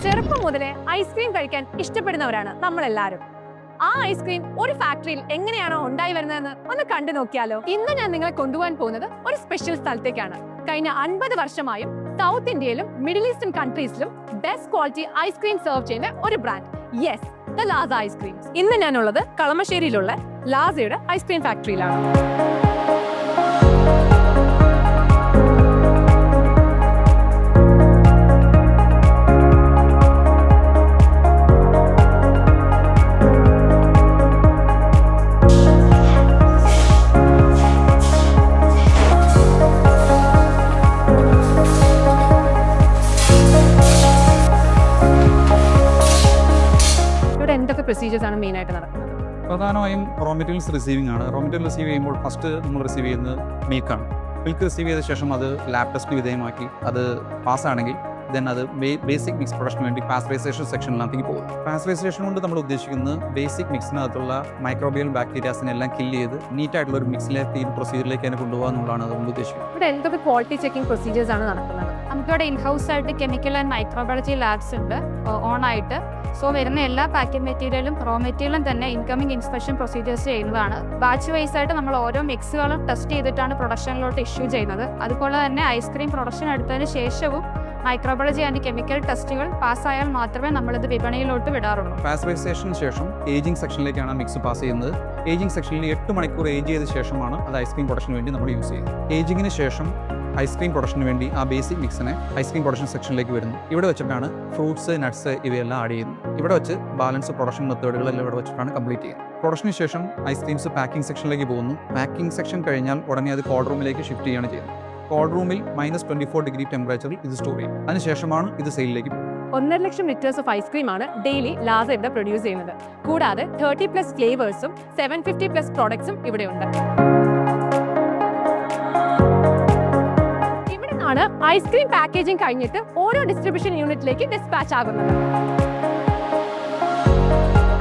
ചെറുപ്പം മുതലേ ഐസ്ക്രീം കഴിക്കാൻ ഇഷ്ടപ്പെടുന്നവരാണ് നമ്മളെല്ലാവരും. ആ ഐസ്ക്രീം ഒരു ഫാക്ടറിയിൽ എങ്ങനെയാണോ ഉണ്ടായി വരുന്നതെന്ന് ഒന്ന് കണ്ടു നോക്കിയാലോ. ഇന്ന് ഞാൻ നിങ്ങളെ കൊണ്ടുപോകാൻ പോകുന്നത് ഒരു സ്പെഷ്യൽ സ്ഥലത്തേക്കാണ്. കഴിഞ്ഞ 50 വർഷമായും സൗത്ത് ഇന്ത്യയിലും മിഡിൽ ഈസ്റ്റേൺ കൺട്രീസിലും ബെസ്റ്റ് ക്വാളിറ്റി ഐസ്ക്രീം സെർവ് ചെയ്യുന്ന ഒരു brand, yes, the Lazza ice creams. ഇന്ന് ഞാനുള്ളത് കളമശ്ശേരിയിലുള്ള ലാസയുടെ ഐസ്ക്രീം ഫാക്ടറിയിലാണ്. എന്തൊക്കെ പ്രൊസീജിയേഴ്സ് ആണ് മെയിൻ ആയിട്ട് നടക്കുന്നത്? പ്രധാനമായും റോ മെറ്റീരിയൽസ് റിസീവിംഗ് ആണ്. റോ മെറ്റീരിയൽ റിസീവ് ചെയ്യുമ്പോൾ ഫസ്റ്റ് നമ്മൾ റിസീവ് ചെയ്യുന്നത് മിൽക്കാണ്. മിൽക്ക് റിസീവ് ചെയ്ത ശേഷം അത് ലാബ് ടെസ്റ്റിന് വിധേയമാക്കി അത് പാസ്സാണെങ്കിൽ ദെൻ അത് ബേസിക് മിക്സ് പ്രൊഡക്ഷന് വേണ്ടി പാസ്ചറൈസേഷൻ സെക്ഷനിലേക്ക് പോകും. പാസ്ചറൈസേഷൻ കൊണ്ട് നമ്മൾ ഉദ്ദേശിക്കുന്നത് ബേസിക് മിക്സിനകത്തുള്ള മൈക്രോബിയൽ ബാക്ടീരിയാസിനെ എല്ലാം കില്ല് ചെയ്ത് നീറ്റായിട്ടുള്ള ഒരു മിക്സിലേക്ക് ഈ പ്രൊസീജിയറിലേക്ക് തന്നെ കൊണ്ടുപോകുക എന്നുള്ളതാണ് അതുകൊണ്ട് ഉദ്ദേശിക്കുന്നത്. ഇവിടെ എന്തൊക്കെ ക്വാളിറ്റി ചെക്കിംഗ് പ്രൊസീജിയേഴ്സ് ആണ് നടക്കുന്നത്? നമുക്കിവിടെ ഇൻഹൗസ് ആയിട്ട് കെമിക്കൽ ആൻഡ് മൈക്രോബയോളജി ലാബ്സ് ഉണ്ട് ഓൺ ആയിട്ട്. സോ വരുന്ന എല്ലാ പാക്കിംഗ് മെറ്റീരിയലും റോ മെറ്റീരിയലും തന്നെ ഇൻകമിംഗ് ഇൻസ്പെക്ഷൻ പ്രൊസീജിയേഴ്സ് ചെയ്യുന്നതാണ്. ബാച്ച് വൈസ് ആയിട്ട് നമ്മൾ ഓരോ മിക്സുകളും ടെസ്റ്റ് ചെയ്തിട്ടാണ് പ്രൊഡക്ഷനിലോട്ട് ഇഷ്യൂ ചെയ്യുന്നത്. അതുപോലെ തന്നെ ഐസ്ക്രീം പ്രൊഡക്ഷൻ എടുത്തതിന് ശേഷവും മൈക്രോബയോളജി ആൻഡ് കെമിക്കൽ ടെസ്റ്റുകൾ പാസ്സായാൽ മാത്രമേ നമ്മളിത് വിപണിയിലോട്ട് വിടാറുള്ളൂ. പാസ്ചറൈസേഷന് ശേഷം ഏജിംഗ് സെക്ഷനിലേക്കാണ് മിക്സ് പാസ് ചെയ്യുന്നത്. ഏജിംഗ് സെക്ഷനിൽ 8 മണിക്കൂർ ഏജ് ചെയ്ത ശേഷമാണ് അത് ഐസ്ക്രീം പ്രൊഡക്ഷന് വേണ്ടി നമ്മൾ യൂസ് ചെയ്യുന്നത്. ഏജിങ്ങിന് ശേഷം ഐസ്ക്രീം പ്രൊഡക്ഷന് വേണ്ടി ആ ബേസിക് മിക്സിനെ ഐസ്ക്രീം പ്രൊഡക്ഷൻ സെക്ഷനിലേക്ക് വരുന്നു. ഇവിടെ വെച്ചിട്ടാണ് ഫ്രൂട്ട്സ്, നട്ട്സ് ഇവയെല്ലാം ആഡ് ചെയ്യുന്നത്. ഇവിടെ വെച്ച് ബാലൻസ് പ്രൊഡക്ഷൻ മെത്തേഡുകളെല്ലാം ഇവിടെ വെച്ചിട്ടാണ് കംപ്ലീറ്റ് ചെയ്യുന്നത്. പ്രൊഡക്ഷന് ശേഷം ഐസ്ക്രീംസ് പാക്കിംഗ് സെക്ഷനിലേക്ക് പോകുന്നു. പാക്കിംഗ് സെക്ഷൻ കഴിഞ്ഞാൽ ഉടനെ അത് കോൾഡ് റൂമിലേക്ക് ഷിഫ്റ്റ് ചെയ്യുകയാണ് ചെയ്യുന്നത്. കോൾഡ് റൂമിൽ -24 ഡിഗ്രി ടെമ്പറേച്ചറിൽ ഇത് സ്റ്റോർ ചെയ്യും. അതിനുശേഷമാണ് ഇത് സെയിലിലേക്ക് പോകുന്നത്. 1.5 ലക്ഷം ലിറ്റേഴ്സ് ഓഫ് ഐസ്ക്രീം ആണ് ഡെയിലി ലാസ ഇവിടെ പ്രൊഡ്യൂസ് ചെയ്യുന്നത്. കൂടാതെ 30+ ഫ്ലേവേഴ്സും 750+ പ്രോഡക്ട്സും ഇവിടെ ഉണ്ട്. ഇവിടെയാണ് ഐസ്ക്രീം പാക്കേജിംഗ് കഴിഞ്ഞിട്ട് ഓരോ ഡിസ്ട്രിബ്യൂഷൻ യൂണിറ്റിലേക്ക് ഡിസ്പാച്ച് ആകുന്നത്.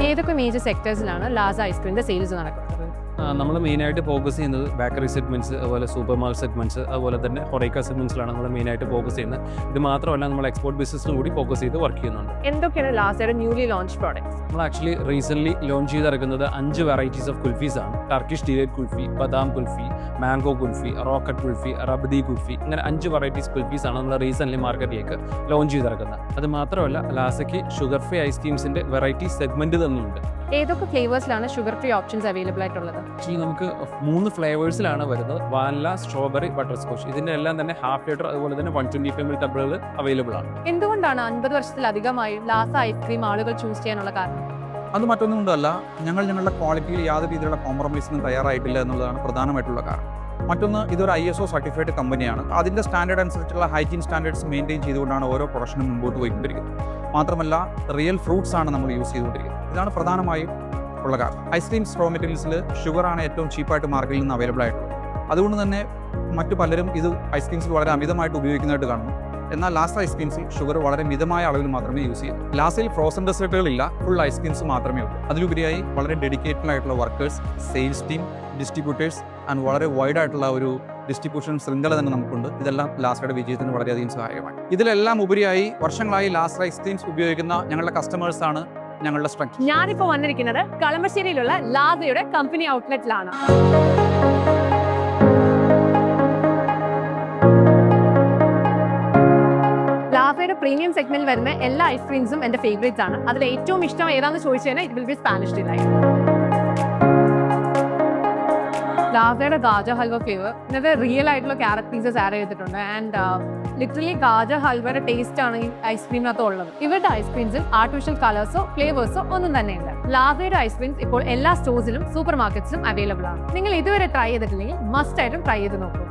ഏതൊക്കെ മേജർ സെക്ടേഴ്സിലാണ് ലാസ ഐസ്ക്രീമിന്റെ സെയിൽസ് നടക്കുന്നത്? നമ്മൾ മെയിനായിട്ട് ഫോക്കസ് ചെയ്യുന്നത് ബേക്കറി സെഗ്മെൻറ്റ്സ്, അതുപോലെ സൂപ്പർ മാർക്കറ്റ് സെഗ്മെൻറ്റ്സ്, അതുപോലെ തന്നെ ഹൊറേക്ക സെഗ്മെൻറ്റ്സിലാണ് നമ്മൾ മെയിനായിട്ട് ഫോക്കസ് ചെയ്യുന്നത്. ഇത് മാത്രമല്ല നമ്മൾ എക്സ്പോർട്ട് ബിസിനസ്സിലും കൂടി ഫോക്കസ് ചെയ്ത് വർക്ക് ചെയ്യുന്നുണ്ട്. എന്തൊക്കെയാണ് ലാസയുടെ ന്യൂലി ലോഞ്ച് പ്രോഡക്ട്സ്? നമ്മൾ ആക്ച്വലി റീസെൻ്റ്ലി ലോഞ്ച് ചെയ്തിറക്കുന്നത് 5 വെറൈറ്റീസ് ഓഫ് കുൽഫീസ് ആണ്. Turkish delight kulfi, badam kulfi, mango kulfi, rocket kulfi, rabdi kulfi, ഇങ്ങനെ 5 വെറൈറ്റീസ് കുൽഫീസ് ആണ് നമ്മൾ റീസെൻ്റ്ലി മാർക്കറ്റിലേക്ക് ലോഞ്ച് ചെയ്തിറക്കുന്നത്. അത് മാത്രമല്ല ലാസയ്ക്ക് ഷുഗർ ഫ്രീ ഐസ്ക്രീംസിൻ്റെ വെറൈറ്റി സെഗ്മെൻറ്റ് തന്നെയുണ്ട്. ഏതൊക്കെ ഫ്ലേവേഴ്സിലാണ് ഷുഗർ ഫ്രീ ഓപ്ഷൻസ് അവൈലബിൾ ആയിട്ടുള്ളത്? ആക്ച്വലി നമുക്ക് 3 ഫ്ലേവേഴ്സിലാണ് വരുന്നത്: വാനില, സ്ട്രോബെറി, ബട്ടർ സ്കോച്ച്. ഇതിൻ്റെ എല്ലാം തന്നെ ഹാഫ് ലിറ്റർ അതുപോലെ തന്നെ 125 ml ടബുകൾ അവൈലബിൾ ആണ്. എന്തുകൊണ്ടാണ് 50 വർഷത്തിലധികമായി ലാസ ഐസ്ക്രീം ആളുകൾ ചൂസ് ചെയ്യാനുള്ള കാരണം? അത് മറ്റൊന്നും കൊണ്ടല്ല, ഞങ്ങളുടെ ക്വാളിറ്റിയിൽ യാതൊരു രീതിയിലുള്ള കോംപ്രമൈസിനും തയ്യാറായിട്ടില്ല എന്നുള്ളതാണ് പ്രധാനമായിട്ടുള്ള കാരണം. മറ്റൊന്ന്, ഇതൊരു ISO സർട്ടിഫൈഡ് കമ്പനിയാണ്. അതിൻ്റെ സ്റ്റാൻഡേർഡ് അനുസരിച്ചുള്ള ഹൈജീൻ സ്റ്റാൻഡേർഡ്സ് മെയിൻറ്റെയിൻ ചെയ്തുകൊണ്ടാണ് ഓരോ പ്രൊഡക്ഷനും മുമ്പോട്ട് പോയിക്കൊണ്ടിരിക്കുന്നത്. മാത്രമല്ല റിയൽ ഫ്രൂട്ട്സ് ആണ് നമ്മൾ യൂസ് ചെയ്തുകൊണ്ടിരിക്കുന്നത്. ഇതാണ് പ്രധാനമായും ഉള്ള കാരണം. ഐസ്ക്രീംസ് റോ മെറ്റീരിയൽസിൽ ഷുഗറാണ് ഏറ്റവും ചീപ്പായിട്ട് മാർക്കറ്റിൽ നിന്ന് അവൈലബിൾ ആയിട്ടുള്ളത്. അതുകൊണ്ട് തന്നെ മറ്റു പലരും ഇത് ഐസ്ക്രീംസിൽ വളരെ അമിതമായിട്ട് ഉപയോഗിക്കുന്നതായിട്ട് കാണുന്നു. എന്നാൽ ലാസ ഐസ്ക്രീംസിൽ ഷുഗർ വളരെ മിതമായ അളവിൽ മാത്രമേ യൂസ് ചെയ്യൂ. ലാസയിൽ ഫ്രോസൺ ഡെസേർട്ടുകളില്ല, ഫുൾ ഐസ്ക്രീംസ് മാത്രമേ ഉള്ളൂ. അതിലുപരിയായി വളരെ ഡെഡിക്കേറ്റഡ് ആയിട്ടുള്ള workers, sales team, distributors and വളരെ വൈഡ് ആയിട്ടുള്ള ഒരു ഡിസ്ട്രിബ്യൂഷൻ ശൃംഖല തന്നെ നമുക്കുണ്ട്. ഇതെല്ലാം ലാസയുടെ വിജയത്തിന് വളരെയധികം സഹായകമാണ്. ഇതിലെല്ലാം ഉപരിയായി വർഷങ്ങളായി ലാസ ഐസ്ക്രീംസ് ഉപയോഗിക്കുന്ന ഞങ്ങളുടെ കസ്റ്റമേഴ്സാണ് ഞങ്ങളുടെ സ്ട്രെങ്ത്. ഞാനിപ്പോൾ വന്നിരിക്കുന്നത് കളമശ്ശേരിയിലുള്ള ലാസയുടെ കമ്പനി ഔട്ട്ലെറ്റിലാണ്. ലാസയുടെ പ്രീമിയം സെഗ്മെന്റിൽ വരുന്ന എല്ലാ ഐസ്ക്രീംസും എന്റെ ഫേവറേറ്റ്സ് ആണ്. അതിൽ ഏറ്റവും ഇഷ്ടം ഏതാണെന്ന് ചോദിച്ചു കഴിഞ്ഞാൽ it will be Spanish delight. ലാസയുടെ ഗാജർ ഹൽവ ഫ്ലേവർ, ഇതിനകത്ത് റിയൽ ആയിട്ടുള്ള ക്യാരറ്റ് പീസസ് ആഡ് ചെയ്തിട്ടുണ്ട്. ആൻഡ് ലിറ്ററലി ഗാജർ ഹൽവയുടെ ടേസ്റ്റ് ആണ് ഈ ഐസ്ക്രീമിനകത്ത് ഉള്ളത്. ഇവരുടെ ഐസ്ക്രീംസിൽ ആർട്ടിഫിഷ്യൽ കളേഴ്സോ ഫ്ലേവേഴ്സോ ഒന്നും തന്നെയില്ല. ലാസയുടെ ഐസ്ക്രീംസ് ഇപ്പോൾ എല്ലാ സ്റ്റോഴ്സിലും സൂപ്പർ മാർക്കറ്റ്സിലും അവൈലബിൾ ആണ്. നിങ്ങൾ ഇതുവരെ ട്രൈ ചെയ്തിട്ടില്ലെങ്കിൽ മസ്റ്റ് ആയിട്ടും ട്രൈ ചെയ്ത് നോക്കൂ.